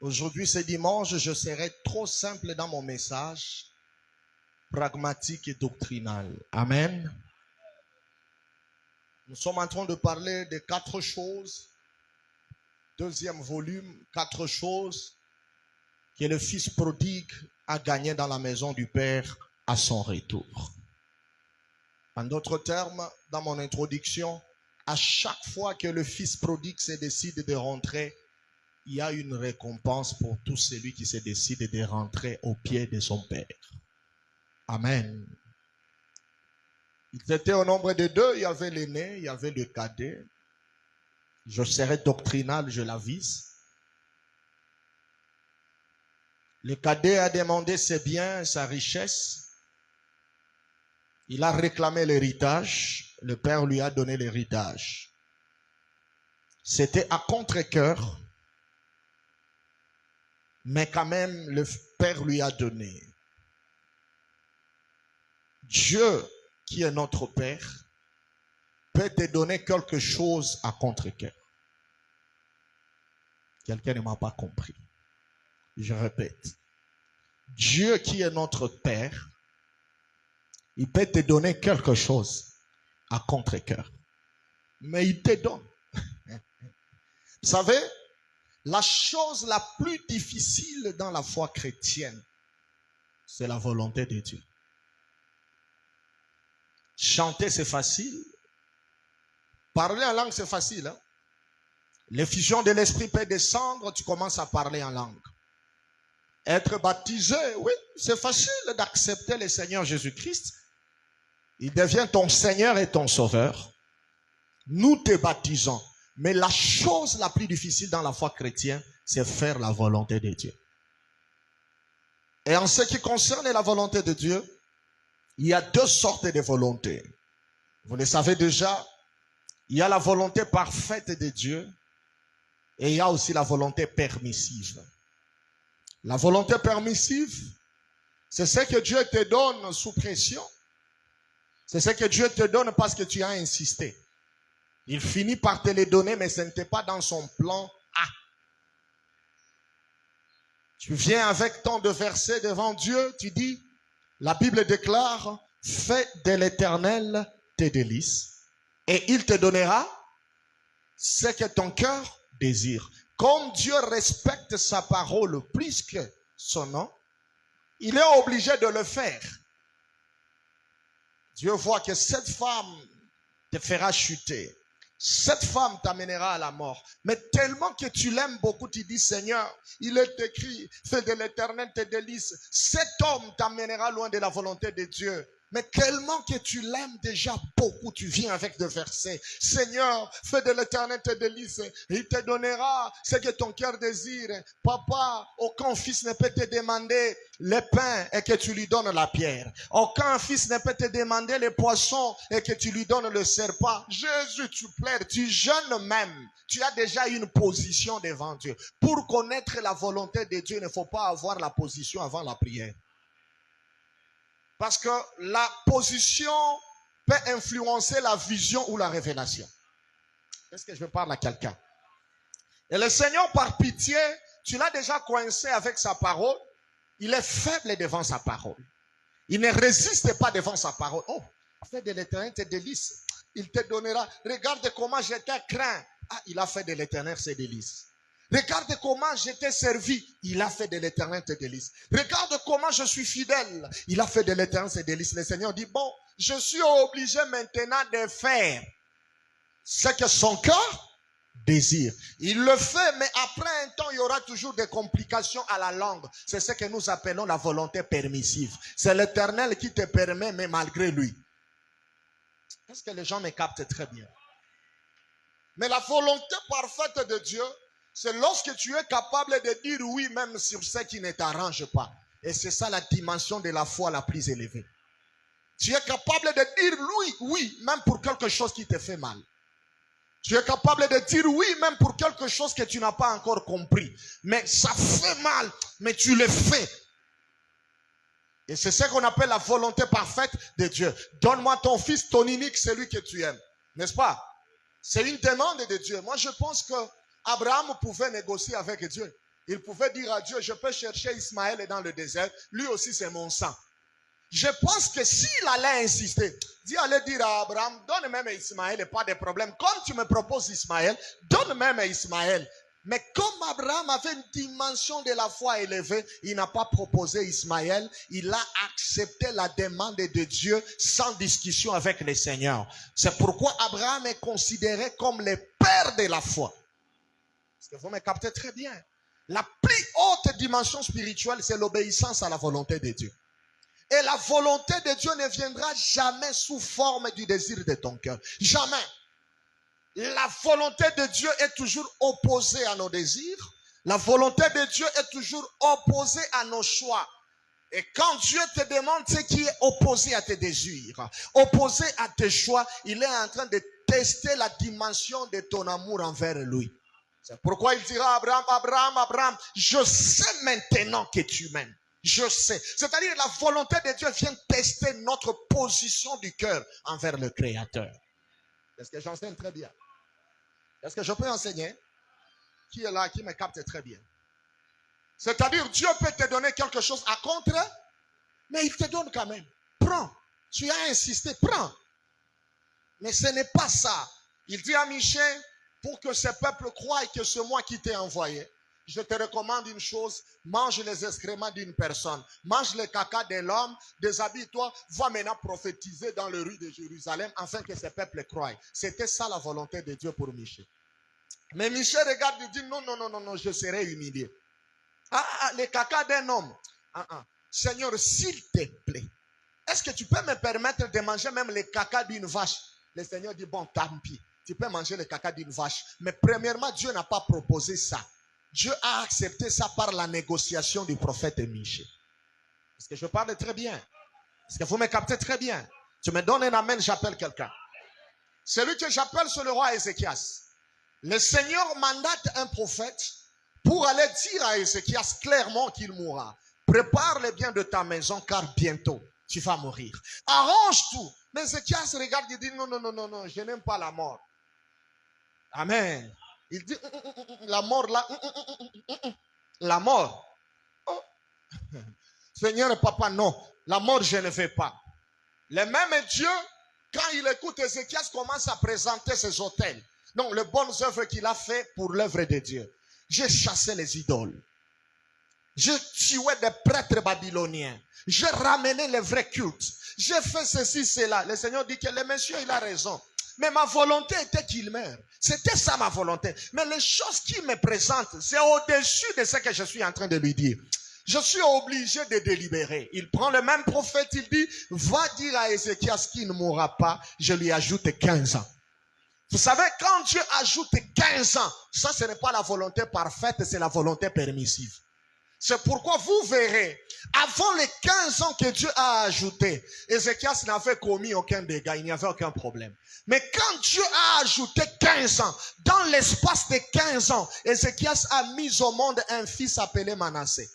Aujourd'hui, c'est dimanche, je serai trop simple dans mon message, pragmatique et doctrinal. Amen. Nous sommes en train de parler de 4 choses, deuxième volume, 4 choses que le fils prodigue a gagné dans la maison du Père à son retour. En d'autres termes, dans mon introduction, à chaque fois que le fils prodigue se décide de rentrer, il y a une récompense pour tout celui qui se décide de rentrer au pied de son Père. Amen. Ils étaient au nombre de 2, il y avait l'aîné, il y avait le cadet. Je serai doctrinal, je l'avise. Le cadet a demandé ses biens, sa richesse. Il a réclamé l'héritage. Le Père lui a donné l'héritage. C'était à contre-cœur. Mais quand même, le Père lui a donné. Dieu, qui est notre Père, peut te donner quelque chose à contre-cœur. Quelqu'un ne m'a pas compris. Je répète. Dieu, qui est notre Père, il peut te donner quelque chose à contre-cœur. Mais il te donne. Vous savez, la chose la plus difficile dans la foi chrétienne, c'est la volonté de Dieu. Chanter, c'est facile. Parler en langue, c'est facile. Hein? L'effusion de l'esprit peut descendre, tu commences à parler en langue. Être baptisé, oui, c'est facile d'accepter le Seigneur Jésus-Christ. Il devient ton Seigneur et ton Sauveur. Nous te baptisons. Mais la chose la plus difficile dans la foi chrétienne, c'est faire la volonté de Dieu. Et en ce qui concerne la volonté de Dieu, il y a 2 sortes de volontés. Vous le savez déjà, il y a la volonté parfaite de Dieu et il y a aussi la volonté permissive. La volonté permissive, c'est ce que Dieu te donne sous pression. C'est ce que Dieu te donne parce que tu as insisté. Il finit par te les donner, mais ce n'était pas dans son plan A. Tu viens avec tant de versets devant Dieu, tu dis, la Bible déclare, fais de l'Éternel tes délices, et il te donnera ce que ton cœur désire. Comme Dieu respecte sa parole plus que son nom, il est obligé de le faire. Dieu voit que cette femme te fera chuter. Cette femme t'amènera à la mort. Mais tellement que tu l'aimes beaucoup, tu dis, Seigneur, il est écrit, fais de l'Éternel tes délices. Cet homme t'amènera loin de la volonté de Dieu. Mais tellement que tu l'aimes déjà beaucoup, tu viens avec des versets. Seigneur, fais de l'Éternel tes délices. Il te donnera ce que ton cœur désire. Papa, aucun fils ne peut te demander le pain et que tu lui donnes la pierre. Aucun fils ne peut te demander le poisson et que tu lui donnes le serpent. Jésus, tu pleures, tu jeûnes même. Tu as déjà une position devant Dieu. Pour connaître la volonté de Dieu, il ne faut pas avoir la position avant la prière. Parce que la position peut influencer la vision ou la révélation. Est-ce que je parle à quelqu'un? Et le Seigneur, par pitié, tu l'as déjà coincé avec sa parole. Il est faible devant sa parole. Il ne résiste pas devant sa parole. Oh, fais de l'Éternel tes délices. Il te donnera. Regarde comment je t'ai craint. Ah, il a fait de l'Éternel ses délices. Regarde comment je t'ai servi. Il a fait de l'Éternel tes délices. Regarde comment je suis fidèle. Il a fait de l'Éternel ses délices. Le Seigneur dit, bon, je suis obligé maintenant de faire ce que son cœur désire. Il le fait, mais après un temps, il y aura toujours des complications à la langue. C'est ce que nous appelons la volonté permissive. C'est l'Éternel qui te permet, mais malgré lui. Est-ce que les gens me captent très bien? Mais la volonté parfaite de Dieu, c'est lorsque tu es capable de dire oui même sur ce qui ne t'arrange pas. Et c'est ça la dimension de la foi la plus élevée. Tu es capable de dire oui, même pour quelque chose qui te fait mal. Tu es capable de dire oui même pour quelque chose que tu n'as pas encore compris. Mais ça fait mal, mais tu le fais. Et c'est ce qu'on appelle la volonté parfaite de Dieu. Donne-moi ton fils, ton unique, celui que tu aimes. N'est-ce pas? C'est une demande de Dieu. Moi, je pense que Abraham pouvait négocier avec Dieu. Il pouvait dire à Dieu, je peux chercher Ismaël dans le désert. Lui aussi, c'est mon sang. Je pense que s'il allait insister, Dieu allait dire à Abraham, donne même Ismaël et pas de problème. Comme tu me proposes Ismaël, donne même Ismaël. Mais comme Abraham avait une dimension de la foi élevée, il n'a pas proposé Ismaël. Il a accepté la demande de Dieu sans discussion avec le Seigneur. C'est pourquoi Abraham est considéré comme le père de la foi. Est-ce que vous me captez très bien? La plus haute dimension spirituelle, c'est l'obéissance à la volonté de Dieu. Et la volonté de Dieu ne viendra jamais sous forme du désir de ton cœur. Jamais. La volonté de Dieu est toujours opposée à nos désirs. La volonté de Dieu est toujours opposée à nos choix. Et quand Dieu te demande ce qui est opposé à tes désirs, opposé à tes choix, il est en train de tester la dimension de ton amour envers lui. C'est pourquoi il dira à Abraham, Abraham, Abraham, je sais maintenant que tu m'aimes. Je sais. C'est-à-dire la volonté de Dieu vient tester notre position du cœur envers le Créateur. Est-ce que j'enseigne très bien? Est-ce que je peux enseigner? Qui est là, qui me capte très bien? C'est-à-dire Dieu peut te donner quelque chose à contre, mais il te donne quand même. Prends. Tu as insisté, prends. Mais ce n'est pas ça. Il dit à Michée, pour que ce peuple croie que c'est moi qui t'ai envoyé, je te recommande une chose, mange les excréments d'une personne, mange le caca de l'homme, déshabille-toi, va maintenant prophétiser dans les rues de Jérusalem afin que ce peuple croie. C'était ça la volonté de Dieu pour Michée. Mais Michée regarde et dit non, non, non, non, non, je serai humilié. Le caca d'un homme. Seigneur, s'il te plaît, est-ce que tu peux me permettre de manger même le caca d'une vache? Le Seigneur dit bon, tant pis. Tu peux manger le caca d'une vache. Mais premièrement, Dieu n'a pas proposé ça. Dieu a accepté ça par la négociation du prophète Michée. Est-ce que je parle très bien? Est-ce que vous me captez très bien? Tu me donnes un amen, j'appelle quelqu'un. Celui que j'appelle, c'est le roi Ézéchias. Le Seigneur mandate un prophète pour aller dire à Ézéchias clairement qu'il mourra. Prépare le bien de ta maison car bientôt tu vas mourir. Arrange tout. Mais Ézéchias regarde et dit non, non, non, non, non, je n'aime pas la mort. Amen. Il dit, la mort là, la mort. Oh. Seigneur papa, non, la mort je ne veux pas. Le même Dieu, quand il écoute Ézéchias, commence à présenter ses autels. Donc les bonnes œuvres qu'il a fait pour l'œuvre de Dieu. J'ai chassé les idoles. J'ai tué des prêtres babyloniens. J'ai ramené les vrais cultes. J'ai fait ceci, cela. Le Seigneur dit que le monsieur, il a raison. Mais ma volonté était qu'il meure. C'était ça ma volonté. Mais les choses qu'il me présente, c'est au-dessus de ce que je suis en train de lui dire. Je suis obligé de délibérer. Il prend le même prophète, il dit, va dire à Ézéchias qu'il ne mourra pas. Je lui ajoute 15 ans. Vous savez, quand Dieu ajoute 15 ans, ça ce n'est pas la volonté parfaite, c'est la volonté permissive. C'est pourquoi vous verrez, avant les 15 ans que Dieu a ajouté, Ézéchias n'avait commis aucun dégât, il n'y avait aucun problème. Mais quand Dieu a ajouté 15 ans, dans l'espace de 15 ans, Ézéchias a mis au monde un fils appelé Manassé.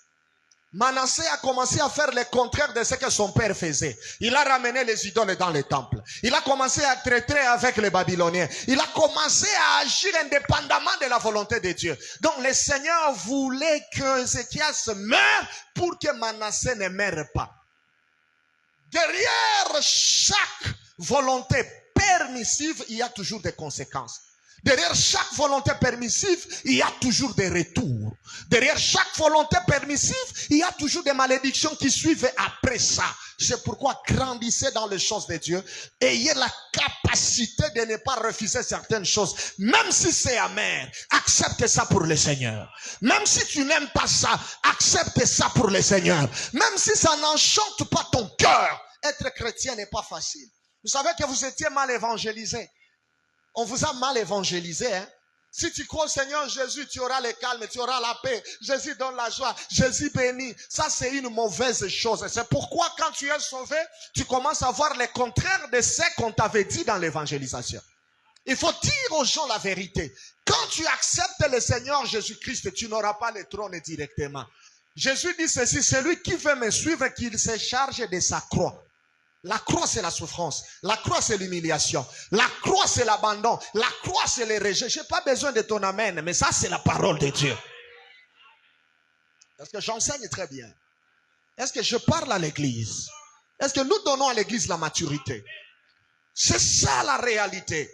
Manassé a commencé à faire le contraire de ce que son père faisait. Il a ramené les idoles dans les temples. Il a commencé à traiter avec les Babyloniens. Il a commencé à agir indépendamment de la volonté de Dieu. Donc le Seigneur voulait que Ézéchias meure pour que Manassé ne meure pas. Derrière chaque volonté permissive, il y a toujours des conséquences. Derrière chaque volonté permissive, il y a toujours des retours. Derrière chaque volonté permissive, il y a toujours des malédictions qui suivent après ça. C'est pourquoi grandissez dans les choses de Dieu. Ayez la capacité de ne pas refuser certaines choses. Même si c'est amer, accepte ça pour le Seigneur. Même si tu n'aimes pas ça, accepte ça pour le Seigneur. Même si ça n'enchante pas ton cœur. Être chrétien n'est pas facile. Vous savez que vous étiez mal évangélisé. On vous a mal évangélisé. Si tu crois au Seigneur Jésus, tu auras le calme, tu auras la paix. Jésus donne la joie, Jésus bénit. Ça, c'est une mauvaise chose. C'est pourquoi quand tu es sauvé, tu commences à voir le contraire de ce qu'on t'avait dit dans l'évangélisation. Il faut dire aux gens la vérité. Quand tu acceptes le Seigneur Jésus-Christ, tu n'auras pas le trône directement. Jésus dit ceci, celui qui veut me suivre, qu'il se charge de sa croix. La croix, c'est la souffrance. La croix, c'est l'humiliation. La croix, c'est l'abandon. La croix, c'est le rejet. Je n'ai pas besoin de ton amen, mais ça, c'est la parole de Dieu. Est-ce que j'enseigne très bien? Est-ce que je parle à l'église? Est-ce que nous donnons à l'église la maturité? C'est ça la réalité.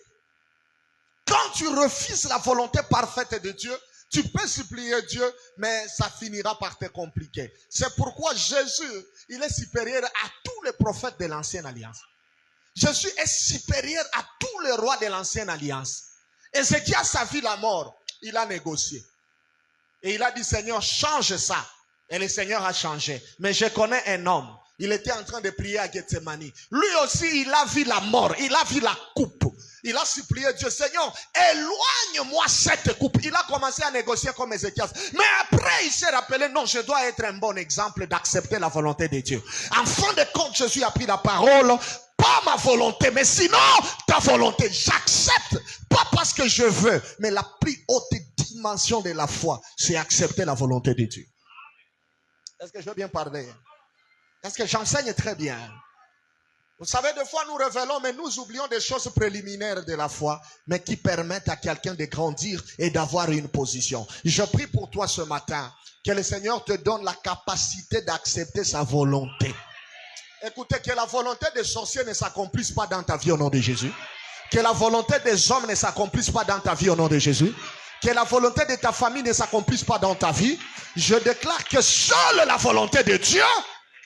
Quand tu refuses la volonté parfaite de Dieu, tu peux supplier Dieu, mais ça finira par te compliquer. C'est pourquoi Jésus, il est supérieur à tous les prophètes de l'ancienne alliance. Jésus est supérieur à tous les rois de l'ancienne alliance. Ézéchias a vu la mort, il a négocié. Et il a dit, Seigneur, change ça. Et le Seigneur a changé. Mais je connais un homme. Il était en train de prier à Gethsemane. Lui aussi, il a vu la mort. Il a vu la coupe. Il a supplié Dieu, Seigneur, éloigne-moi cette coupe. Il a commencé à négocier comme Ézéchias. Mais après, il s'est rappelé, non, je dois être un bon exemple d'accepter la volonté de Dieu. En fin de compte, Jésus a pris la parole. Pas ma volonté, mais sinon, ta volonté. J'accepte. Pas parce que je veux, mais la plus haute dimension de la foi, c'est accepter la volonté de Dieu. Est-ce que je veux bien parler? Est-ce que j'enseigne très bien? Vous savez, des fois nous révélons, mais nous oublions des choses préliminaires de la foi, mais qui permettent à quelqu'un de grandir et d'avoir une position. Je prie pour toi ce matin, que le Seigneur te donne la capacité d'accepter sa volonté. Écoutez, que la volonté des sorciers ne s'accomplisse pas dans ta vie au nom de Jésus. Que la volonté des hommes ne s'accomplisse pas dans ta vie au nom de Jésus. Que la volonté de ta famille ne s'accomplisse pas dans ta vie. Je déclare que seule la volonté de Dieu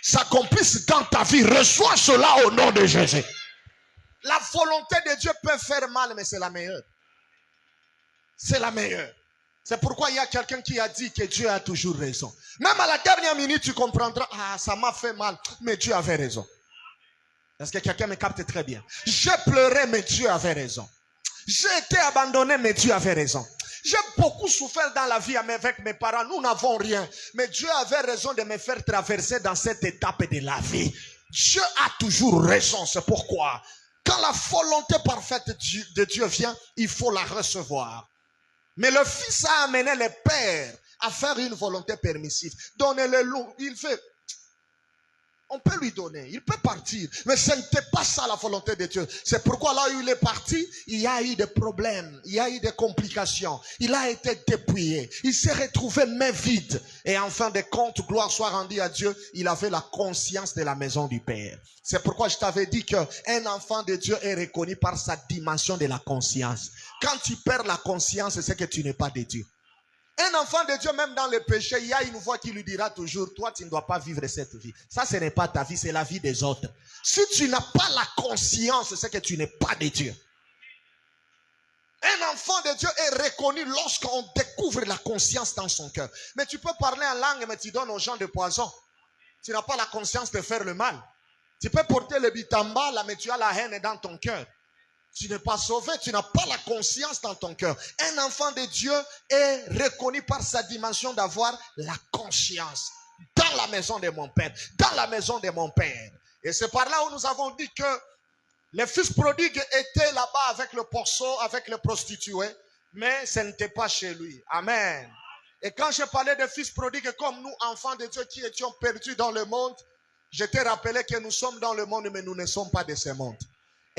s'accomplisse dans ta vie. Reçois cela au nom de Jésus. La volonté de Dieu peut faire mal, mais c'est la meilleure. C'est la meilleure. C'est pourquoi il y a quelqu'un qui a dit que Dieu a toujours raison. Même à la dernière minute, tu comprendras, ah, ça m'a fait mal, mais Dieu avait raison. Est-ce que quelqu'un me capte très bien? J'ai pleuré, mais Dieu avait raison. J'ai été abandonné, mais Dieu avait raison. J'ai beaucoup souffert dans la vie avec mes parents. Nous n'avons rien. Mais Dieu avait raison de me faire traverser dans cette étape de la vie. Dieu a toujours raison. C'est pourquoi, quand la volonté parfaite de Dieu vient, il faut la recevoir. Mais le Fils a amené le Père à faire une volonté permissive. Donnez-le, il fait. On peut lui donner, il peut partir. Mais ce n'était pas ça la volonté de Dieu. C'est pourquoi là où il est parti, il y a eu des problèmes, il y a eu des complications. Il a été dépouillé, il s'est retrouvé main vide. Et en fin de compte, gloire soit rendue à Dieu, il avait la conscience de la maison du Père. C'est pourquoi je t'avais dit qu'un enfant de Dieu est reconnu par sa dimension de la conscience. Quand tu perds la conscience, c'est que tu n'es pas de Dieu. Un enfant de Dieu, même dans le péché, il y a une voix qui lui dira toujours, toi, tu ne dois pas vivre cette vie. Ça, ce n'est pas ta vie, c'est la vie des autres. Si tu n'as pas la conscience, c'est que tu n'es pas de Dieu. Un enfant de Dieu est reconnu lorsqu'on découvre la conscience dans son cœur. Mais tu peux parler en langue, mais tu donnes aux gens des poisons. Tu n'as pas la conscience de faire le mal. Tu peux porter le bitamba, là, mais tu as la haine dans ton cœur. Tu n'es pas sauvé, tu n'as pas la conscience dans ton cœur. Un enfant de Dieu est reconnu par sa dimension d'avoir la conscience. Dans la maison de mon Père, dans la maison de mon Père. Et c'est par là où nous avons dit que le fils prodigue était là-bas avec le porceau, avec le prostitué, mais ce n'était pas chez lui. Amen. Et quand je parlais de fils prodigue comme nous, enfants de Dieu qui étions perdus dans le monde, je t'ai rappelé que nous sommes dans le monde, mais nous ne sommes pas de ce monde.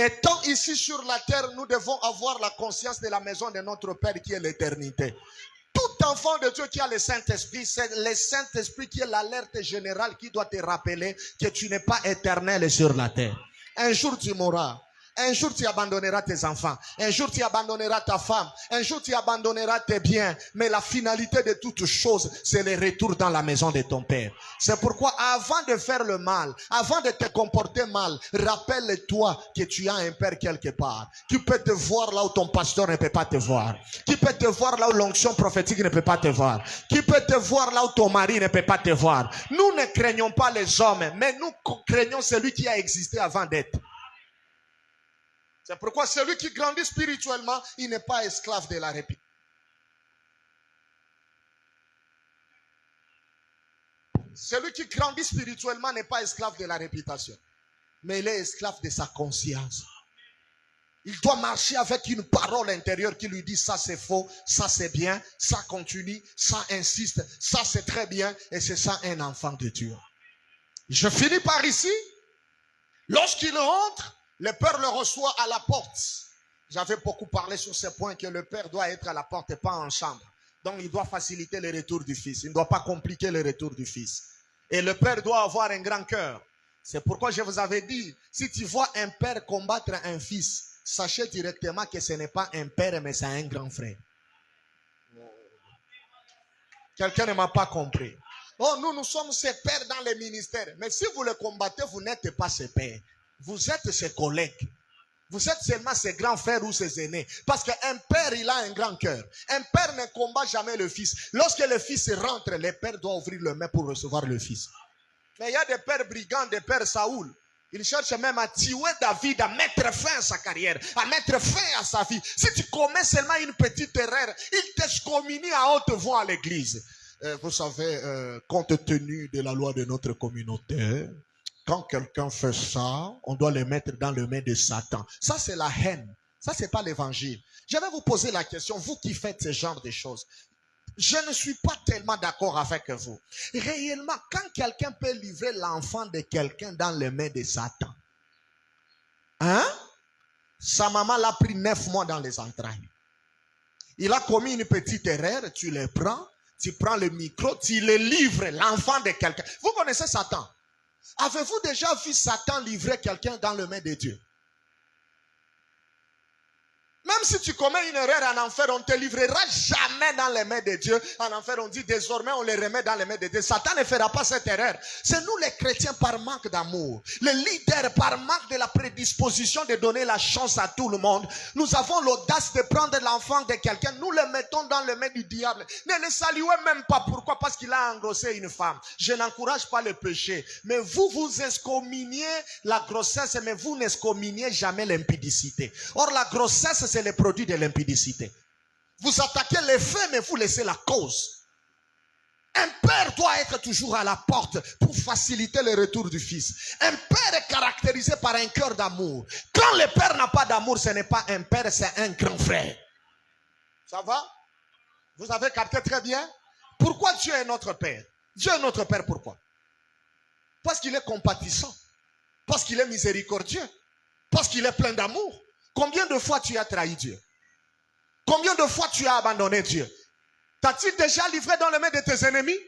Étant ici sur la terre, nous devons avoir la conscience de la maison de notre Père qui est l'éternité. Tout enfant de Dieu qui a le Saint-Esprit, c'est le Saint-Esprit qui est l'alerte générale qui doit te rappeler que tu n'es pas éternel sur la terre. Un jour tu mourras. Un jour tu abandonneras tes enfants. Un jour tu abandonneras ta femme. Un jour tu abandonneras tes biens. Mais la finalité de toutes choses, c'est le retour dans la maison de ton Père. C'est pourquoi avant de faire le mal, avant de te comporter mal, rappelle-toi que tu as un Père quelque part. Qui peut te voir là où ton pasteur ne peut pas te voir. Qui peut te voir là où l'onction prophétique ne peut pas te voir. Qui peut te voir là où ton mari ne peut pas te voir. Nous ne craignons pas les hommes, mais nous craignons celui qui a existé avant d'être. C'est pourquoi celui qui grandit spirituellement, il n'est pas esclave de la réputation. Celui qui grandit spirituellement n'est pas esclave de la réputation, mais il est esclave de sa conscience. Il doit marcher avec une parole intérieure qui lui dit ça c'est faux, ça c'est bien, ça continue, ça insiste, ça c'est très bien, et c'est ça un enfant de Dieu. Je finis par ici. Lorsqu'il rentre, le Père le reçoit à la porte. J'avais beaucoup parlé sur ce point que le Père doit être à la porte et pas en chambre. Donc, il doit faciliter le retour du fils. Il ne doit pas compliquer le retour du fils. Et le père doit avoir un grand cœur. C'est pourquoi je vous avais dit, si tu vois un père combattre un fils, sachez directement que ce n'est pas un père, mais c'est un grand frère. Quelqu'un ne m'a pas compris. Oh, nous sommes ses pères dans les ministères. Mais si vous le combattez, vous n'êtes pas ses pères. Vous êtes ses collègues. Vous êtes seulement ses grands frères ou ses aînés. Parce qu'un père, il a un grand cœur. Un père ne combat jamais le fils. Lorsque le fils rentre, le père doit ouvrir le main pour recevoir le fils. Mais il y a des pères brigands, des pères Saoul. Ils cherchent même à tuer David, à mettre fin à sa carrière, à mettre fin à sa vie. Si tu commets seulement une petite erreur, il t'excommunie à haute voix à l'église. Vous savez, compte tenu de la loi de notre communauté, quand quelqu'un fait ça, on doit le mettre dans le main de Satan. Ça, c'est la haine. Ça, c'est pas l'évangile. Je vais vous poser la question, vous qui faites ce genre de choses. Je ne suis pas tellement d'accord avec vous. Réellement, quand quelqu'un peut livrer l'enfant de quelqu'un dans les mains de Satan, hein? Sa maman l'a pris 9 mois dans les entrailles. Il a commis une petite erreur, tu le prends, tu prends le micro, tu le livres, l'enfant de quelqu'un. Vous connaissez Satan? Avez-vous déjà vu Satan livrer quelqu'un dans les mains de Dieu? Même si tu commets une erreur en enfer, on ne te livrera jamais dans les mains de Dieu. En enfer, on dit désormais, on les remet dans les mains de Dieu. Satan ne fera pas cette erreur. C'est nous les chrétiens par manque d'amour. Les leaders par manque de la prédisposition de donner la chance à tout le monde. Nous avons l'audace de prendre l'enfant de quelqu'un. Nous le mettons dans les mains du diable. Ne le saluez même pas. Pourquoi? Parce qu'il a engrossé une femme. Je n'encourage pas le péché. Mais vous excommuniez la grossesse, mais vous n'excommuniez jamais l'impudicité. Or, la grossesse, c'est le produit de l'impudicité. Vous attaquez les faits, mais vous laissez la cause. Un père doit être toujours à la porte pour faciliter le retour du fils. Un père est caractérisé par un cœur d'amour. Quand le père n'a pas d'amour, ce n'est pas un père, c'est un grand frère. Ça va? Vous avez capté très bien? Pourquoi Dieu est notre père? Dieu est notre père, pourquoi? Parce qu'il est compatissant. Parce qu'il est miséricordieux. Parce qu'il est plein d'amour. Combien de fois tu as trahi Dieu? Combien de fois tu as abandonné Dieu? T'as-tu déjà livré dans les mains de tes ennemis?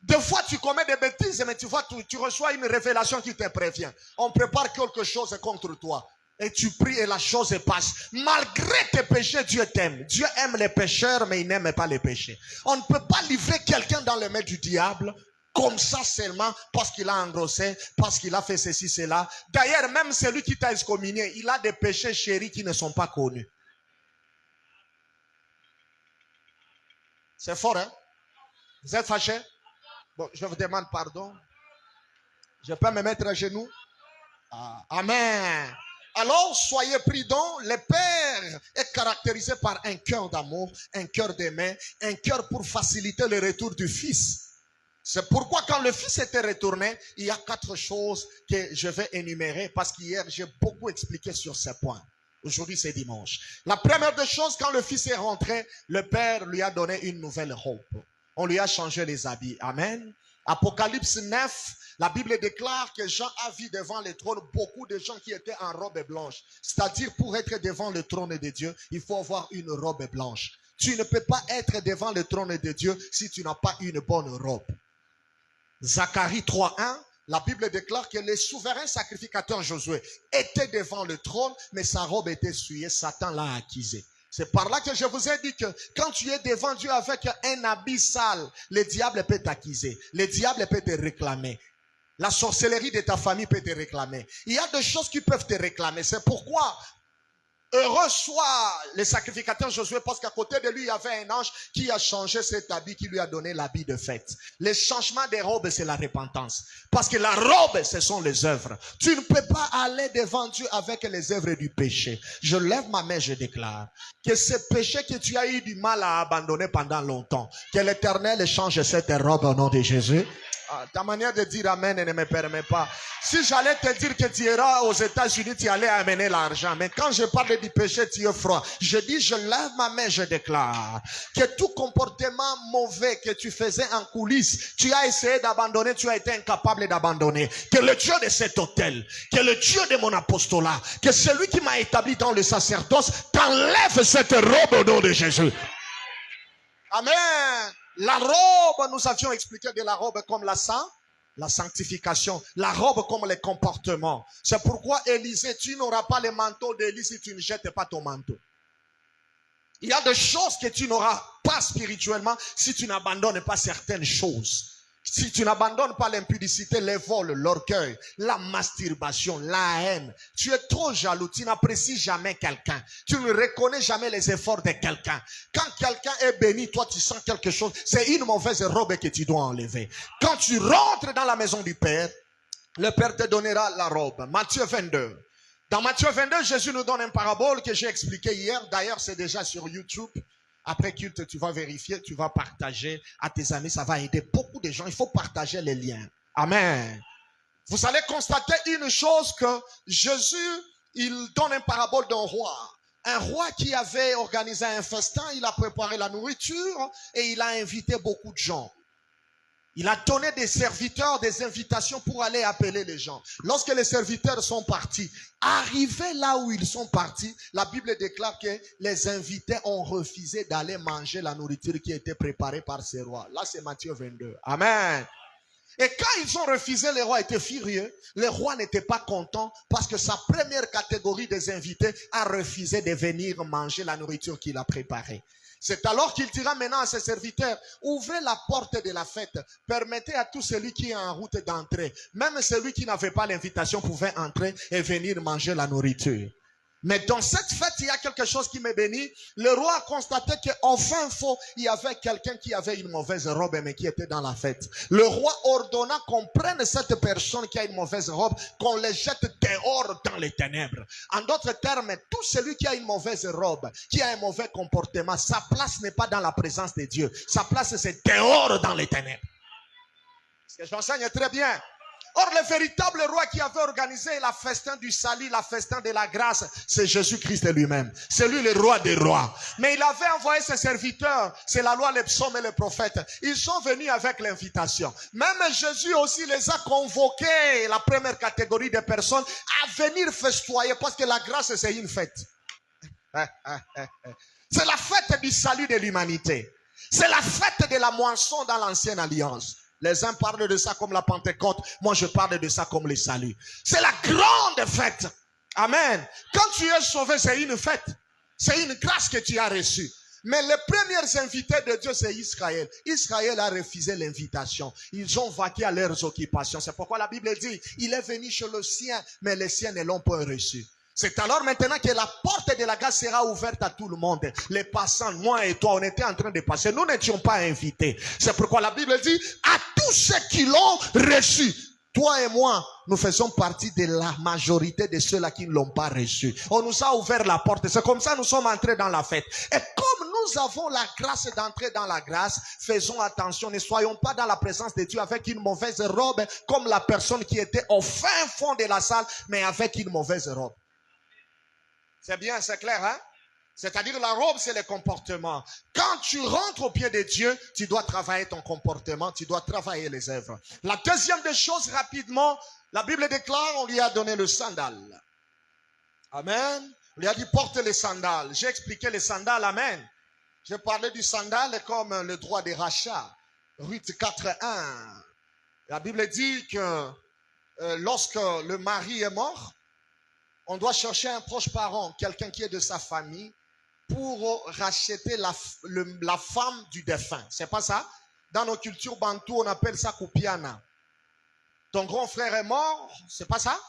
Deux fois tu commets des bêtises, mais tu vois, tu reçois une révélation qui te prévient. On prépare quelque chose contre toi. Et tu pries et la chose passe. Malgré tes péchés, Dieu t'aime. Dieu aime les pécheurs, mais il n'aime pas les péchés. On ne peut pas livrer quelqu'un dans les mains du diable comme ça seulement parce qu'il a engrossé, parce qu'il a fait ceci, cela. D'ailleurs, même celui qui t'a excommunié, il a des péchés chéris qui ne sont pas connus. C'est fort, hein? Vous êtes fâchés? Bon, je vous demande pardon. Je peux me mettre à genoux? Ah, amen. Alors, soyez prudents. Le Père est caractérisé par un cœur d'amour, un cœur d'aimer, un cœur pour faciliter le retour du Fils. C'est pourquoi quand le Fils était retourné, il y a 4 choses que je vais énumérer parce qu'hier, j'ai beaucoup expliqué sur ces points. Aujourd'hui, c'est dimanche. La première des choses, quand le Fils est rentré, le Père lui a donné une nouvelle robe. On lui a changé les habits. Amen. Apocalypse 9, la Bible déclare que Jean a vu devant le trône beaucoup de gens qui étaient en robe blanche. C'est-à-dire, pour être devant le trône de Dieu, il faut avoir une robe blanche. Tu ne peux pas être devant le trône de Dieu si tu n'as pas une bonne robe. Zacharie 3.1, la Bible déclare que le souverain sacrificateur Josué était devant le trône, mais sa robe était souillée. Satan l'a accusé. C'est par là que je vous ai dit que quand tu es devant Dieu avec un habit sale, le diable peut t'accuser. Le diable peut te réclamer. La sorcellerie de ta famille peut te réclamer. Il y a des choses qui peuvent te réclamer. C'est pourquoi heureux soit le sacrificateur Josué, parce qu'à côté de lui, il y avait un ange qui a changé cet habit, qui lui a donné l'habit de fête. Le changement des robes, c'est la repentance. Parce que la robe, ce sont les œuvres. Tu ne peux pas aller devant Dieu avec les œuvres du péché. Je lève ma main, je déclare que ce péché que tu as eu du mal à abandonner pendant longtemps, que l'Éternel change cette robe au nom de Jésus. Ta manière de dire amen ne me permet pas. Si j'allais te dire que tu iras aux États-Unis, tu allais amener l'argent. Mais quand je parle du péché, tu es froid. Je dis, je lève ma main, je déclare que tout comportement mauvais que tu faisais en coulisses, tu as essayé d'abandonner, tu as été incapable d'abandonner. Que le Dieu de cet hôtel, que le Dieu de mon apostolat, que celui qui m'a établi dans le sacerdoce, t'enlève cette robe au nom de Jésus. Amen. La robe, nous avions expliqué de la robe comme la sanctification. La robe comme les comportements. C'est pourquoi Élisée, tu n'auras pas le manteau d'Élie si tu ne jettes pas ton manteau. Il y a des choses que tu n'auras pas spirituellement si tu n'abandonnes pas certaines choses. Si tu n'abandonnes pas l'impudicité, les vols, l'orgueil, la masturbation, la haine, tu es trop jaloux, tu n'apprécies jamais quelqu'un, tu ne reconnais jamais les efforts de quelqu'un. Quand quelqu'un est béni, toi tu sens quelque chose, c'est une mauvaise robe que tu dois enlever. Quand tu rentres dans la maison du Père, le Père te donnera la robe. Matthieu 22. Dans Matthieu 22, Jésus nous donne une parabole que j'ai expliquée hier. D'ailleurs, c'est déjà sur YouTube. Après culte, tu vas vérifier, tu vas partager à tes amis. Ça va aider beaucoup de gens. Il faut partager les liens. Amen. Vous allez constater une chose que Jésus, il donne une parabole d'un roi. Un roi qui avait organisé un festin, il a préparé la nourriture et il a invité beaucoup de gens. Il a donné des serviteurs des invitations pour aller appeler les gens. Lorsque les serviteurs sont partis, arrivés là où ils sont partis, la Bible déclare que les invités ont refusé d'aller manger la nourriture qui était préparée par ces rois. Là, c'est Matthieu 22. Amen. Et quand ils ont refusé, les rois étaient furieux. Le roi n'était pas content parce que sa première catégorie des invités a refusé de venir manger la nourriture qu'il a préparée. C'est alors qu'il dira maintenant à ses serviteurs, ouvrez la porte de la fête, permettez à tout celui qui est en route d'entrer. Même celui qui n'avait pas l'invitation pouvait entrer et venir manger la nourriture. Mais dans cette fête, il y a quelque chose qui me bénit. Le roi a constaté qu'en fin faux, il y avait quelqu'un qui avait une mauvaise robe, mais qui était dans la fête. Le roi ordonna qu'on prenne cette personne qui a une mauvaise robe, qu'on les jette dehors dans les ténèbres. En d'autres termes, tout celui qui a une mauvaise robe, qui a un mauvais comportement, sa place n'est pas dans la présence de Dieu. Sa place, c'est dehors dans les ténèbres. Est-ce que j'enseigne très bien? Or, le véritable roi qui avait organisé la festin du salut, la festin de la grâce, c'est Jésus-Christ lui-même. C'est lui le roi des rois. Mais il avait envoyé ses serviteurs, c'est la loi, les psaumes et les prophètes. Ils sont venus avec l'invitation. Même Jésus aussi les a convoqués, la première catégorie de personnes, à venir festoyer, parce que la grâce, c'est une fête. C'est la fête du salut de l'humanité. C'est la fête de la moisson dans l'ancienne alliance. Les uns parlent de ça comme la Pentecôte. Moi, je parle de ça comme le salut. C'est la grande fête. Amen. Quand tu es sauvé, c'est une fête. C'est une grâce que tu as reçue. Mais les premiers invités de Dieu, c'est Israël. Israël a refusé l'invitation. Ils ont vaqué à leurs occupations. C'est pourquoi la Bible dit, il est venu chez le sien, mais les siens ne l'ont pas reçu. C'est alors maintenant que la porte de la grâce sera ouverte à tout le monde. Les passants, moi et toi, on était en train de passer. Nous n'étions pas invités. C'est pourquoi la Bible dit, à tous ceux qui l'ont reçu. Toi et moi, nous faisons partie de la majorité de ceux-là qui ne l'ont pas reçu. On nous a ouvert la porte. C'est comme ça que nous sommes entrés dans la fête. Et comme nous avons la grâce d'entrer dans la grâce, faisons attention. Ne soyons pas dans la présence de Dieu avec une mauvaise robe, comme la personne qui était au fin fond de la salle, mais avec une mauvaise robe. C'est bien, c'est clair, hein? C'est-à-dire la robe, c'est le comportement. Quand tu rentres au pied de Dieu, tu dois travailler ton comportement, tu dois travailler les œuvres. La deuxième des choses, rapidement, la Bible déclare, on lui a donné le sandal. Amen. On lui a dit, porte les sandales. J'ai expliqué les sandales, amen. J'ai parlé du sandal comme le droit de rachat. Ruth 4.1. La Bible dit que lorsque le mari est mort, on doit chercher un proche parent, quelqu'un qui est de sa famille, pour racheter la femme du défunt. C'est pas ça? Dans nos cultures bantoues, on appelle ça kupiana. Ton grand frère est mort, c'est pas ça?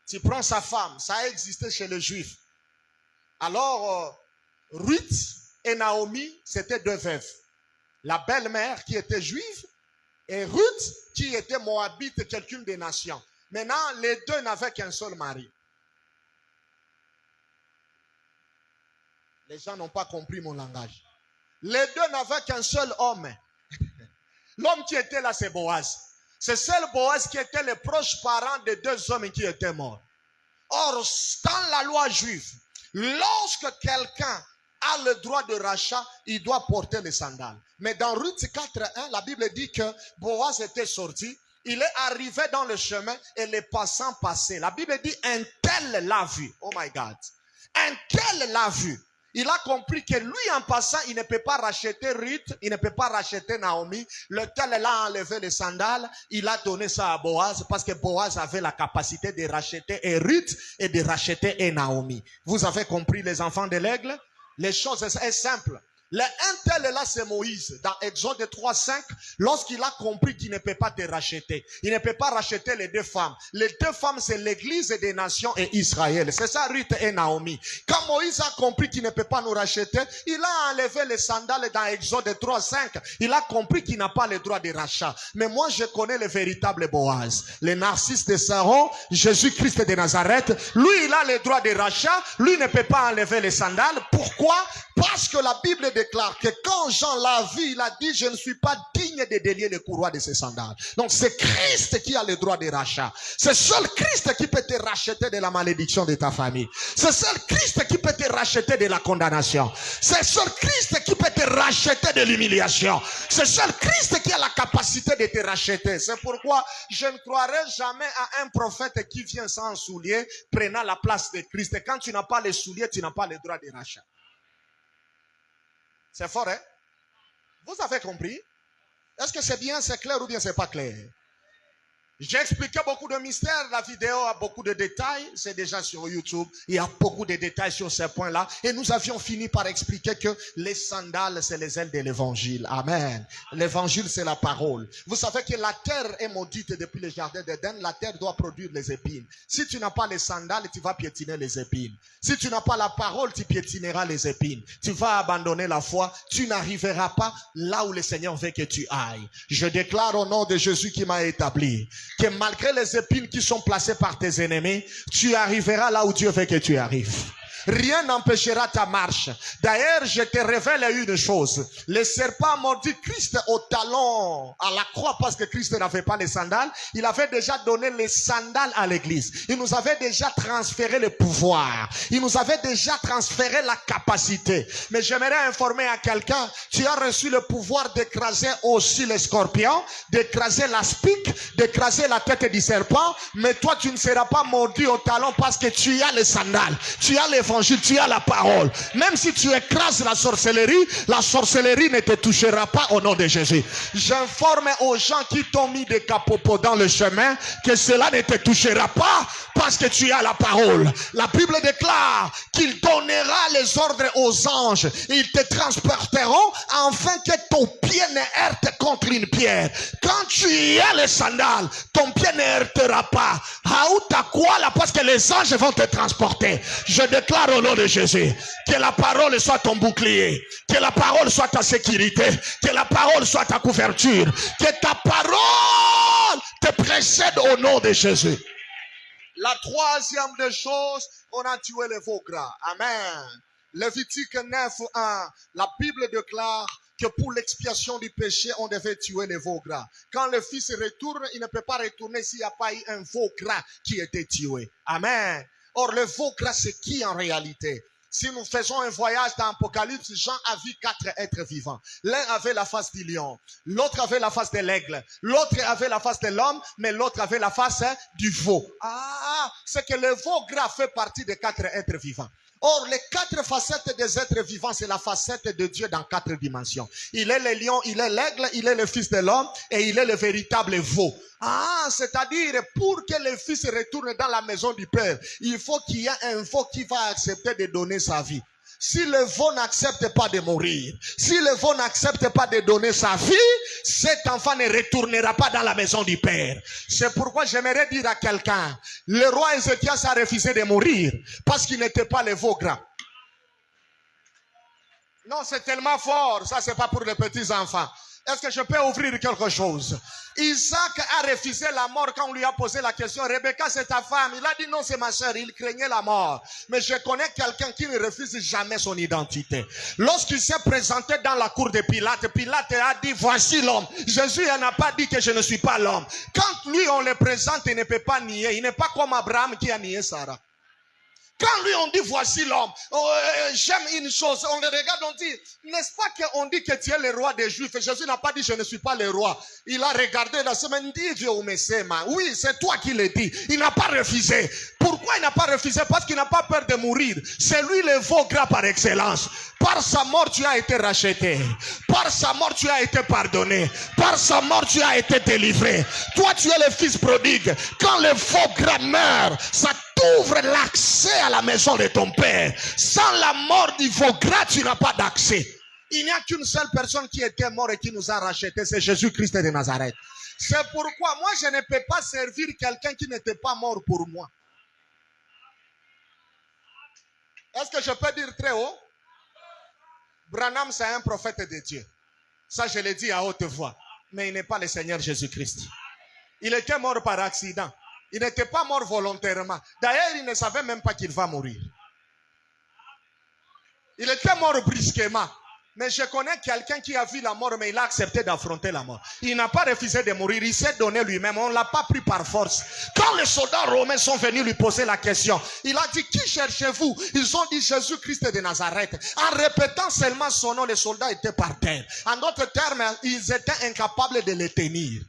Tu prends sa femme, ça a existé chez les Juifs. Alors, Ruth et Naomi, c'était deux veuves. La belle-mère qui était juive et Ruth qui était moabite, quelqu'une des nations. Maintenant, les deux n'avaient qu'un seul mari. Les gens n'ont pas compris mon langage. Les deux n'avaient qu'un seul homme. L'homme qui était là, c'est Boaz. C'est seul Boaz qui était le proche parent des deux hommes qui étaient morts. Or, dans la loi juive, lorsque quelqu'un a le droit de rachat, il doit porter les sandales. Mais dans Ruth 4.1, la Bible dit que Boaz était sorti. Il est arrivé dans le chemin et les passants passaient. La Bible dit, un tel l'a vu. Oh my God. Un tel l'a vu. Il a compris que lui, en passant, il ne peut pas racheter Ruth, il ne peut pas racheter Naomi. Lequel elle a enlevé les sandales, il a donné ça à Boaz parce que Boaz avait la capacité de racheter et Ruth et de racheter et Naomi. Vous avez compris, les enfants de l'aigle? Les choses sont simples. Le un tel là, c'est Moïse. Dans Exode 3:5, lorsqu'il a compris qu'il ne peut pas te racheter. Il ne peut pas racheter les deux femmes. Les deux femmes, c'est l'église des nations et Israël. C'est ça, Ruth et Naomi. Quand Moïse a compris qu'il ne peut pas nous racheter, il a enlevé les sandales dans Exode 3:5. Il a compris qu'il n'a pas le droit de rachat. Mais moi, je connais le véritable Boaz. Le narcisse de Saron, Jésus-Christ de Nazareth. Lui, il a le droit de rachat. Lui ne peut pas enlever les sandales. Pourquoi? Parce que la Bible déclare que quand Jean l'a vu, il a dit, je ne suis pas digne de délier le courroie de ses sandales. Donc c'est Christ qui a le droit de rachat. C'est seul Christ qui peut te racheter de la malédiction de ta famille. C'est seul Christ qui peut te racheter de la condamnation. C'est seul Christ qui peut te racheter de l'humiliation. C'est seul Christ qui a la capacité de te racheter. C'est pourquoi je ne croirai jamais à un prophète qui vient sans soulier, prenant la place de Christ. Et quand tu n'as pas les souliers, tu n'as pas le droit de rachat. C'est fort, hein? Vous avez compris? Est-ce que c'est bien, c'est clair ou bien c'est pas clair? J'ai expliqué beaucoup de mystères. La vidéo a beaucoup de détails. C'est déjà sur YouTube. Il y a beaucoup de détails sur ces points-là. Et nous avions fini par expliquer que les sandales, c'est les ailes de l'évangile. Amen. L'évangile, c'est la parole. Vous savez que la terre est maudite depuis le jardin d'Éden. La terre doit produire les épines. Si tu n'as pas les sandales, tu vas piétiner les épines. Si tu n'as pas la parole, tu piétineras les épines. Tu vas abandonner la foi. Tu n'arriveras pas là où le Seigneur veut que tu ailles. Je déclare au nom de Jésus qui m'a établi que malgré les épines qui sont placées par tes ennemis, tu arriveras là où Dieu veut que tu arrives. Rien n'empêchera ta marche. D'ailleurs, je te révèle une chose. Le serpent mordit Christ au talon à la croix parce que Christ n'avait pas les sandales. Il avait déjà donné les sandales à l'église. Il nous avait déjà transféré le pouvoir. Il nous avait déjà transféré la capacité. Mais j'aimerais informer à quelqu'un, tu as reçu le pouvoir d'écraser aussi les scorpions, d'écraser l'aspic, d'écraser la tête du serpent. Mais toi, tu ne seras pas mordu au talon parce que tu as les sandales. Tu as l'évangile, tu as la parole. Même si tu écrases la sorcellerie ne te touchera pas au nom de Jésus. J'informe aux gens qui t'ont mis des capopos dans le chemin que cela ne te touchera pas parce que tu as la parole. La Bible déclare qu'il donnera les ordres aux anges. Ils te transporteront afin que ton pied ne heurte contre une pierre. Quand tu as les sandales, ton pied ne heurtera pas. Parce que les anges vont te transporter. Je déclare au nom de Jésus que la parole soit ton bouclier, que la parole soit ta sécurité, que la parole soit ta couverture, que ta parole te précède au nom de Jésus. La troisième des choses, on a tué les veaux gras. Amen. Lévitique 9:1, la Bible déclare que pour l'expiation du péché, on devait tuer les veaux gras. Quand le Fils retourne, il ne peut pas retourner s'il n'y a pas eu un veau gras qui était tué. Amen. Or, le veau gras, c'est qui en réalité? Si nous faisons un voyage dans l'Apocalypse, Jean a vu 4 êtres vivants. L'un avait la face du lion, l'autre avait la face de l'aigle, l'autre avait la face de l'homme, mais l'autre avait la face du veau. Ah, c'est que le veau gras fait partie des 4 êtres vivants. Or, les 4 facettes des êtres vivants, c'est la facette de Dieu dans 4 dimensions. Il est le lion, il est l'aigle, il est le fils de l'homme et il est le véritable veau. Ah, c'est-à-dire, pour que le fils retourne dans la maison du Père, il faut qu'il y ait un veau qui va accepter de donner sa vie. Si le veau n'accepte pas de mourir, si le veau n'accepte pas de donner sa vie, cet enfant ne retournera pas dans la maison du Père. C'est pourquoi j'aimerais dire à quelqu'un, le roi Ézéchias a refusé de mourir parce qu'il n'était pas le veau gras. Non, c'est tellement fort, ça c'est pas pour les petits enfants. Est-ce que je peux ouvrir quelque chose? Isaac a refusé la mort quand on lui a posé la question. Rebecca, c'est ta femme. Il a dit non, c'est ma soeur. Il craignait la mort. Mais je connais quelqu'un qui ne refuse jamais son identité. Lorsqu'il s'est présenté dans la cour de Pilate, Pilate a dit voici l'homme. Jésus n'a pas dit que je ne suis pas l'homme. Quand lui on le présente, il ne peut pas nier. Il n'est pas comme Abraham qui a nié Sarah. Quand lui, on dit, voici l'homme, j'aime une chose, on le regarde, on dit, n'est-ce pas qu'on dit que tu es le roi des Juifs? Et Jésus n'a pas dit, je ne suis pas le roi. Il a regardé la semaine, dit, oui, c'est toi qui le dis. Il n'a pas refusé. Pourquoi il n'a pas refusé? Parce qu'il n'a pas peur de mourir. C'est lui le veau gras par excellence. Par sa mort, tu as été racheté. Par sa mort, tu as été pardonné. Par sa mort, tu as été délivré. Toi, tu es le fils prodigue. Quand le veau gras meurt, ça t'ouvre l'accès à la maison de ton Père. Sans la mort du veau gras, tu n'as pas d'accès. Il n'y a qu'une seule personne qui était mort et qui nous a rachetés, c'est Jésus-Christ de Nazareth. C'est pourquoi moi, je ne peux pas servir quelqu'un qui n'était pas mort pour moi. Est-ce que je peux dire très haut? Branham, c'est un prophète de Dieu. Ça, je l'ai dit à haute voix. Mais il n'est pas le Seigneur Jésus-Christ. Il était mort par accident. Il n'était pas mort volontairement. D'ailleurs, il ne savait même pas qu'il va mourir. Il était mort brusquement. Mais je connais quelqu'un qui a vu la mort, mais il a accepté d'affronter la mort. Il n'a pas refusé de mourir. Il s'est donné lui-même. On ne l'a pas pris par force. Quand les soldats romains sont venus lui poser la question, il a dit, qui cherchez-vous? Ils ont dit Jésus-Christ de Nazareth. En répétant seulement son nom, les soldats étaient par terre. En d'autres termes, ils étaient incapables de le tenir.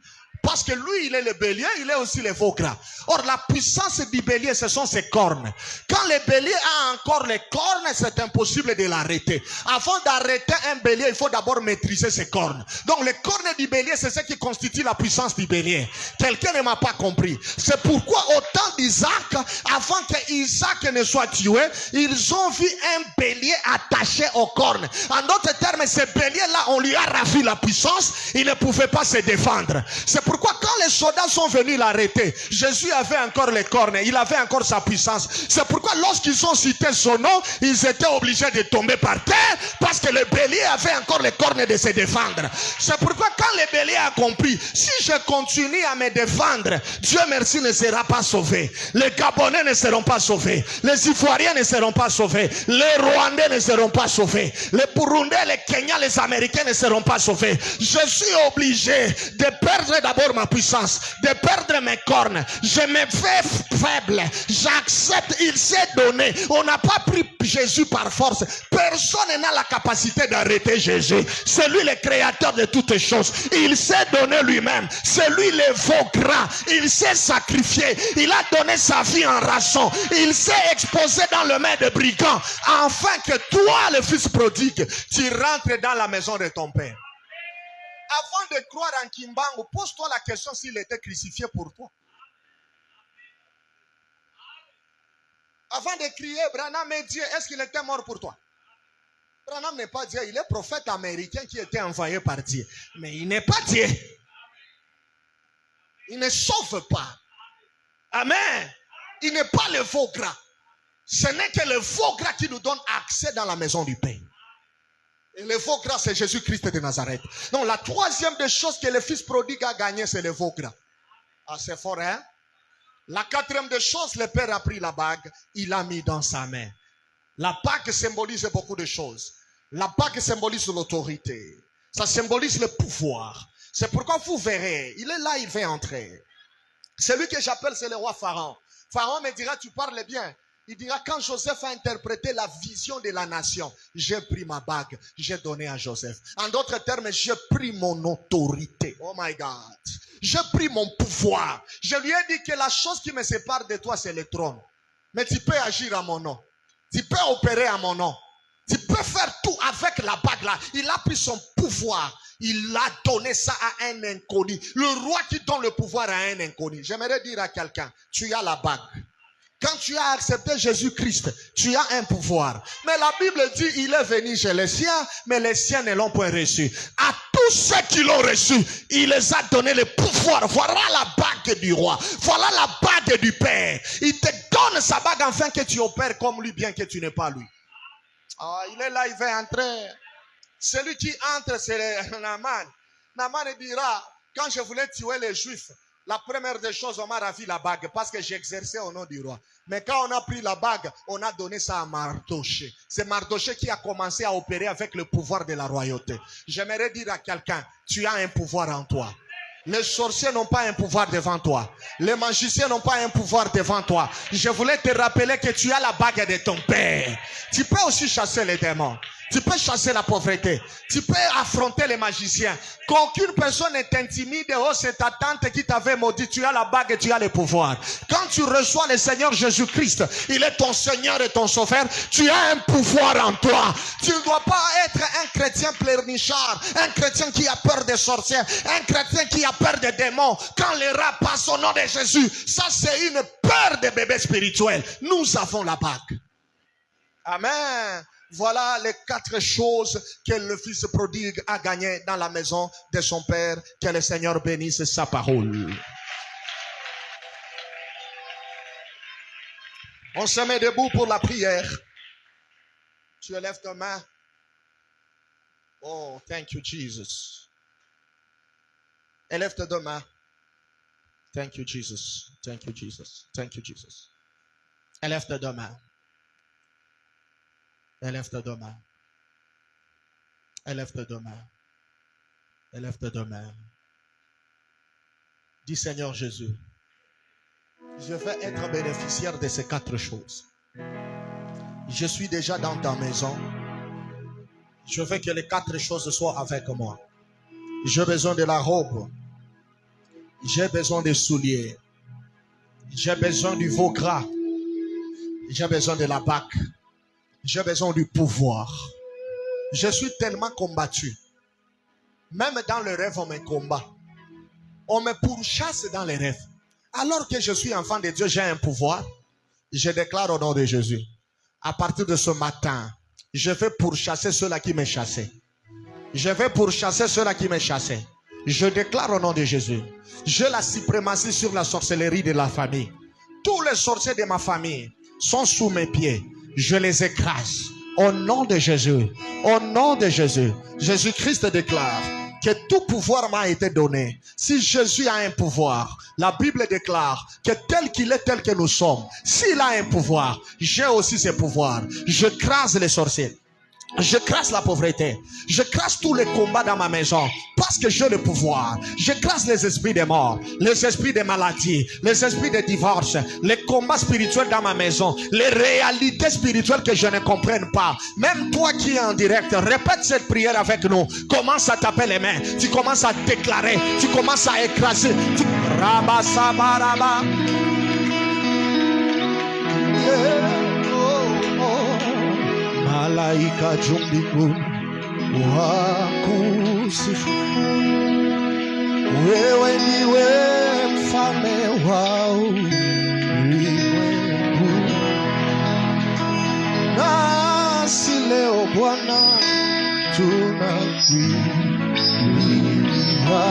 Parce que lui, il est le bélier, il est aussi le veau gras. Or, la puissance du bélier, ce sont ses cornes. Quand le bélier a encore les cornes, c'est impossible de l'arrêter. Avant d'arrêter un bélier, il faut d'abord maîtriser ses cornes. Donc, les cornes du bélier, c'est ce qui constitue la puissance du bélier. Quelqu'un ne m'a pas compris. C'est pourquoi, au temps d'Isaac, avant que Isaac ne soit tué, ils ont vu un bélier attaché aux cornes. En d'autres termes, ce bélier-là, on lui a ravi la puissance, il ne pouvait pas se défendre. C'est pourquoi quand les soldats sont venus l'arrêter, Jésus avait encore les cornes, il avait encore sa puissance. C'est pourquoi lorsqu'ils ont cité son nom, ils étaient obligés de tomber par terre parce que le bélier avait encore les cornes de se défendre. C'est pourquoi quand le bélier a compris, si je continue à me défendre, Dieu merci ne sera pas sauvé. Les Gabonais ne seront pas sauvés. Les Ivoiriens ne seront pas sauvés. Les Rwandais ne seront pas sauvés. Les Burundais, les Kenyans, les Américains ne seront pas sauvés. Je suis obligé de perdre d'abord ma puissance, de perdre mes cornes. Je me fais faible. J'accepte. Il s'est donné. On n'a pas pris Jésus par force. Personne n'a la capacité d'arrêter Jésus. C'est lui le créateur de toutes choses. Il s'est donné lui-même. C'est lui le veau gras. Il s'est sacrifié. Il a donné sa vie en rançon. Il s'est exposé dans le main de brigands afin que toi, le fils prodigue, tu rentres dans la maison de ton père. Avant de croire en Kimbangu, pose-toi la question s'il était crucifié pour toi. Avant de crier, Branham est Dieu, est-ce qu'il était mort pour toi? Branham n'est pas Dieu, il est prophète américain qui était envoyé par Dieu. Mais il n'est pas Dieu. Il ne sauve pas. Amen. Il n'est pas le veau gras. Ce n'est que le veau gras qui nous donne accès dans la maison du Père. Et le veau gras, c'est Jésus-Christ de Nazareth. Donc, la troisième des choses que le fils prodigue a gagné, c'est le veau gras. Ah, c'est fort, hein? La quatrième des choses, le père a pris la bague, il l'a mis dans sa main. La bague symbolise beaucoup de choses. La bague symbolise l'autorité. Ça symbolise le pouvoir. C'est pourquoi vous verrez, il est là, il va entrer. Celui que j'appelle, c'est le roi Pharaon. Pharaon me dira, tu parles bien. Il dira, quand Joseph a interprété la vision de la nation, j'ai pris ma bague, j'ai donné à Joseph. En d'autres termes, j'ai pris mon autorité. Oh my God. J'ai pris mon pouvoir. Je lui ai dit que la chose qui me sépare de toi, c'est le trône. Mais tu peux agir à mon nom. Tu peux opérer à mon nom. Tu peux faire tout avec la bague là. Il a pris son pouvoir. Il a donné ça à un inconnu. Le roi qui donne le pouvoir à un inconnu. J'aimerais dire à quelqu'un, tu as la bague. Quand tu as accepté Jésus-Christ, tu as un pouvoir. Mais la Bible dit, il est venu chez les siens, mais les siens ne l'ont point reçu. À tous ceux qui l'ont reçu, il les a donné le pouvoir. Voilà la bague du roi. Voilà la bague du Père. Il te donne sa bague afin que tu opères comme lui, bien que tu n'es pas lui. Ah, il est là, il va entrer. Celui qui entre, c'est Naaman. Naaman dira, quand je voulais tuer les Juifs, la première des choses, on m'a ravi la bague parce que j'exerçais au nom du roi. Mais quand on a pris la bague, on a donné ça à Mardoché. C'est Mardoché qui a commencé à opérer avec le pouvoir de la royauté. J'aimerais dire à quelqu'un, tu as un pouvoir en toi. Les sorciers n'ont pas un pouvoir devant toi. Les magiciens n'ont pas un pouvoir devant toi. Je voulais te rappeler que tu as la bague de ton père. Tu peux aussi chasser les démons. Tu peux chasser la pauvreté. Tu peux affronter les magiciens. Qu'aucune personne ne t'intimide. Oh, c'est ta tante qui t'avait maudit. Tu as la bague et tu as le pouvoir. Quand tu reçois le Seigneur Jésus-Christ, il est ton Seigneur et ton Sauveur. Tu as un pouvoir en toi. Tu ne dois pas être un chrétien pleurnichard, un chrétien qui a peur des sorciers, un chrétien qui a peur des démons. Quand les rats passent au nom de Jésus, ça c'est une peur de bébé spirituel. Nous avons la bague. Amen. Voilà les 4 choses que le fils prodigue a gagnées dans la maison de son père. Que le Seigneur bénisse sa parole. On se met debout pour la prière. Tu élèves ta main. Oh, thank you, Jesus. Élève tes 2 mains. Thank you, Jesus. Thank you, Jesus. Thank you, Jesus. Élève tes 2 mains. Élève tes 2 mains. Élève tes 2 mains. Élève tes 2 mains. Dis Seigneur Jésus, je vais être bénéficiaire de ces 4 choses. Je suis déjà dans ta maison. Je veux que les 4 choses soient avec moi. J'ai besoin de la robe. J'ai besoin des souliers. J'ai besoin du veau gras. J'ai besoin de la bague. J'ai besoin du pouvoir. Je suis tellement combattu. Même dans le rêve, on me combat. On me pourchasse dans les rêves. Alors que je suis enfant de Dieu, j'ai un pouvoir. Je déclare au nom de Jésus. À partir de ce matin, je vais pourchasser ceux-là qui me chassaient. Je vais pourchasser ceux-là qui me chassaient. Je déclare au nom de Jésus. J'ai la suprématie sur la sorcellerie de la famille. Tous les sorciers de ma famille sont sous mes pieds. Je les écrase. Au nom de Jésus. Au nom de Jésus. Jésus-Christ déclare que tout pouvoir m'a été donné. Si Jésus a un pouvoir, la Bible déclare que tel qu'il est, tel que nous sommes, s'il a un pouvoir, j'ai aussi ce pouvoir. Je crase les sorciers. Je crasse la pauvreté. Je crasse tous les combats dans ma maison. Parce que j'ai le pouvoir. Je crasse les esprits de mort. Les esprits de maladie. Les esprits de divorce. Les combats spirituels dans ma maison. Les réalités spirituelles que je ne comprenne pas. Même toi qui es en direct, répète cette prière avec nous. Commence à taper les mains. Tu commences à déclarer. Tu commences à écraser. Rabasabaraba. Malaika jumbingu wakusifu, wewe ndiwe mfalme wa ulimwengu. Nasi leo Bwana tunakuimbia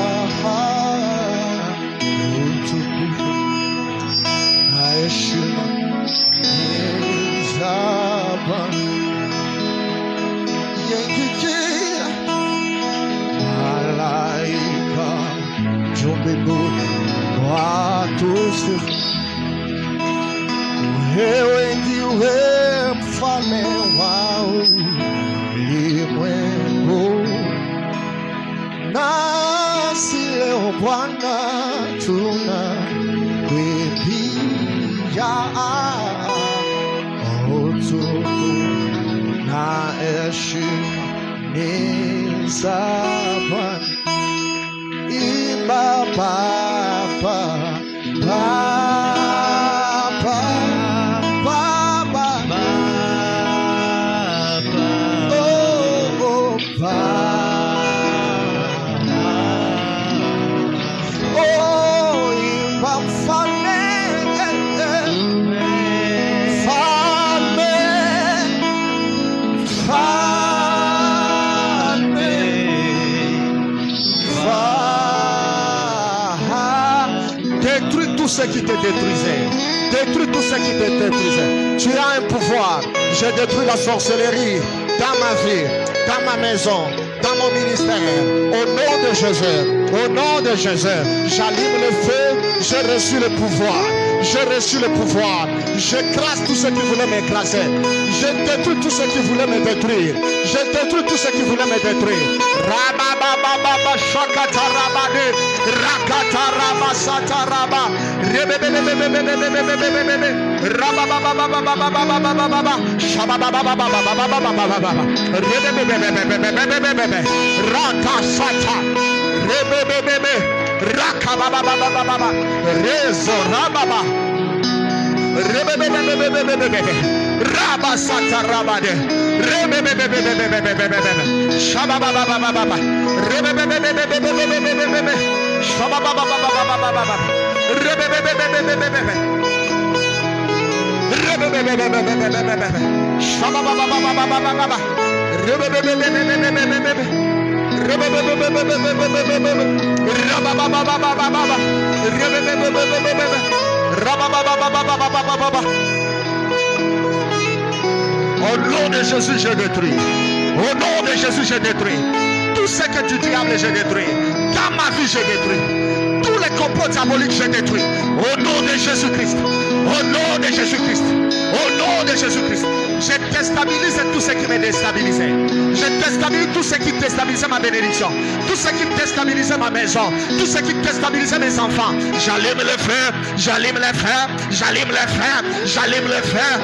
utukufu na heshima za Bwana. Malaika jumbinguni watusifu, wewe ndiwe mfalme wa ulimwengu. Nasi leo Bwana tunakuimbia utukufu na heshima za Bwana. Imba Baba, Baba, Baba, Baba, oh Baba, oh imba mfalme, détruis tout ce qui te détruisait. Détruis tout ce qui te détruisait. Tu as un pouvoir. Je détruis la sorcellerie dans ma vie, dans ma maison, dans mon ministère. Au nom de Jésus. Au nom de Jésus. J'allume le feu J'ai reçu le pouvoir. J'ai reçu le pouvoir. J'écrase tout ce qui voulait m'écraser. Je détruis tout ce qui voulait me détruire. Je détruis tout ce qui voulait me détruire. Rababababa shakatarabade. Rakataraba sataraba. Rebebebebebebebebebebebebe. Rabababababababababababa. Shababababababababababa. Rebebebebebebebebebebe. Rakasata. Rebebebebe. Rakababababababa. Rezo rababa. Rebebebebebebebebe. Rabasata rabade. Rebebebebebebebebebe. Shababababababa. Rebebebebebebebebebe. Shabababababababa. Rebebebebebebebebe. Rebebebebebebebebe. Shabababababababa. Rebebebebebebebebe. Au nom de Jésus, je détruis. Au nom de Jésus, je détruis. Tout ce que tu diable, je détruis. Dans ma vie, je détruis. Tous les complots diaboliques, je détruis. Au nom de Jésus-Christ. Au nom de Jésus-Christ. Au nom de Jésus-Christ. Je déstabilise tout ce qui me déstabilisait. Je déstabilise tout ce qui déstabilisait ma bénédiction. Tout ce qui déstabilisait ma maison. Tout ce qui déstabilisait mes enfants. J'allume le feu. J'allume le feu. J'allume le feu. J'allume le feu.